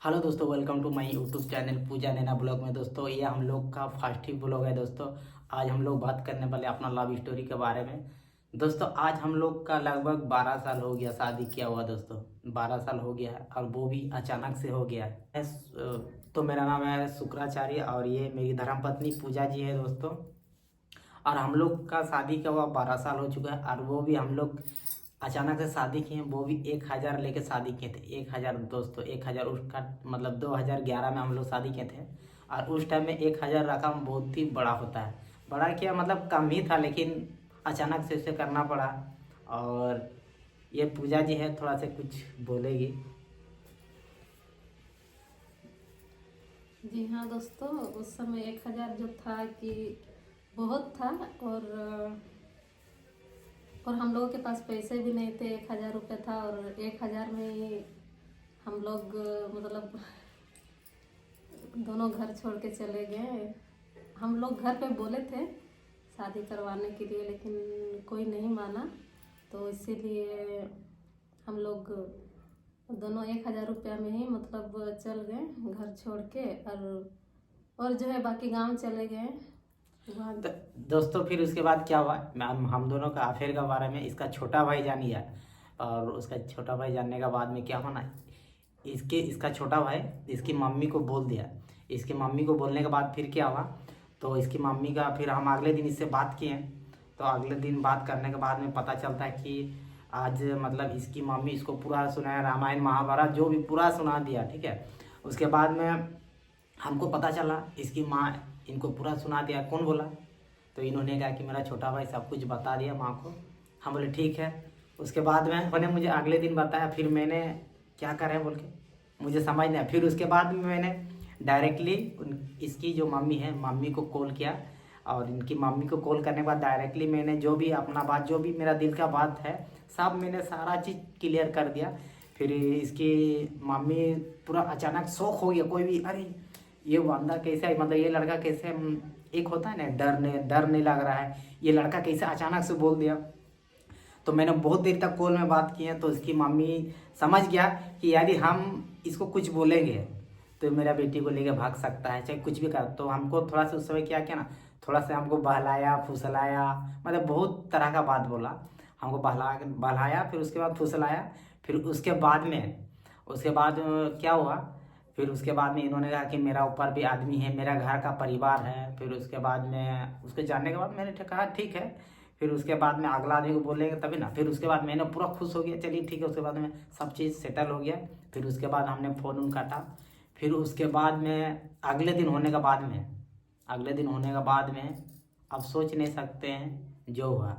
Hello दोस्तों, welcome to my YouTube channel Pooja Naina blog में। दोस्तों ये हम लोग का फर्स्ट ही ब्लॉग है। दोस्तों आज हम लोग बात करने वाले अपना लव स्टोरी के बारे में। दोस्तों आज हम लोग का लगभग 12 साल हो गया शादी किया हुआ। दोस्तों 12 साल हो गया है और वो भी अचानक से हो गया है। तो मेरा नाम है शुक्राचार्य और ये मेरी धर्मपत्नी पूजा जी है। दोस्तों और हम लोग का शादी का हुआ 12 साल हो चुका है और वो भी हम लोग अचानक से शादी किए हैं। वो भी 1,000 लेके शादी किए थे। 1,000 दोस्तों, 1,000 उसका मतलब 2011 में हम लोग शादी किए थे और उस टाइम में 1,000 रकम बहुत ही बड़ा होता है। बड़ा क्या मतलब कम ही था, लेकिन अचानक से उसे करना पड़ा। और ये पूजा जी है, थोड़ा से कुछ बोलेगी। जी हाँ दोस्तों, उस समय 1,000 जो था कि बहुत था। और हम लोगों के पास पैसे भी नहीं थे। 1,000 रुपये था और 1,000 में ही हम लोग मतलब दोनों घर छोड़ के चले गए। हम लोग घर पे बोले थे शादी करवाने के लिए, लेकिन कोई नहीं माना। तो इसीलिए हम लोग दोनों 1,000 रुपया में ही मतलब चल गए घर छोड़ के। और जो है बाकी गांव चले गए वहाँ। दोस्तों फिर उसके बाद क्या हुआ, हम दोनों का अफेयर के बारे में इसका छोटा भाई जान गया। और उसका छोटा भाई जानने के बाद में क्या हुआ ना, इसका छोटा भाई इसकी मम्मी को बोल दिया। इसकी मम्मी को बोलने के बाद फिर क्या हुआ, तो इसकी मम्मी का फिर हम अगले दिन इससे बात किए। तो अगले दिन बात करने के बाद में पता चलता है कि आज मतलब इसकी मम्मी इसको पूरा सुनाया, रामायण महाभारत जो भी पूरा सुना दिया। ठीक है, उसके बाद में हमको पता चला इसकी माँ इनको पूरा सुना दिया। कौन बोला, तो इन्होंने कहा कि मेरा छोटा भाई सब कुछ बता दिया माँ को। हम बोले ठीक है। उसके बाद में उन्होंने मुझे अगले दिन बताया। फिर मैंने क्या करें बोल के मुझे समझ नहीं आया। फिर उसके बाद में मैंने डायरेक्टली इसकी जो मम्मी है मम्मी को कॉल किया। और इनकी मम्मी को कॉल करने के बाद डायरेक्टली मैंने जो भी अपना बात, जो भी मेरा दिल का बात है, सब मैंने सारा चीज़ क्लियर कर दिया। फिर इसकी मम्मी पूरा अचानक शौक हो गया। कोई भी अरे ये बंदा कैसे है, मतलब ये लड़का कैसे, एक होता है ना डर नहीं लग रहा है, ये लड़का कैसे अचानक से बोल दिया। तो मैंने बहुत देर तक कॉल में बात की है। तो इसकी मम्मी समझ गया कि यदि हम इसको कुछ बोलेंगे तो मेरा बेटी को लेके भाग सकता है, चाहे कुछ भी कर। तो हमको थोड़ा सा उस समय क्या किया ना, थोड़ा सा हमको बहलाया फुसलाया, मतलब बहुत तरह का बात बोला। हमको बहलाया, फिर उसके बाद फुसलाया। फिर उसके बाद क्या हुआ, फिर उसके बाद में इन्होंने कहा कि मेरा ऊपर भी आदमी है, मेरा घर का परिवार है। फिर उसके बाद में उसके जानने के बाद मैंने कहा ठीक है। फिर उसके बाद में अगला आदमी को बोलेंगे तभी ना। फिर उसके बाद मैंने पूरा खुश हो गया, चलिए ठीक है। उसके बाद में सब चीज़ सेटल हो गया। फिर उसके बाद हमने फ़ोन उन काटा। फिर उसके बाद में अगले दिन होने के बाद में अब सोच नहीं सकते हैं जो हुआ।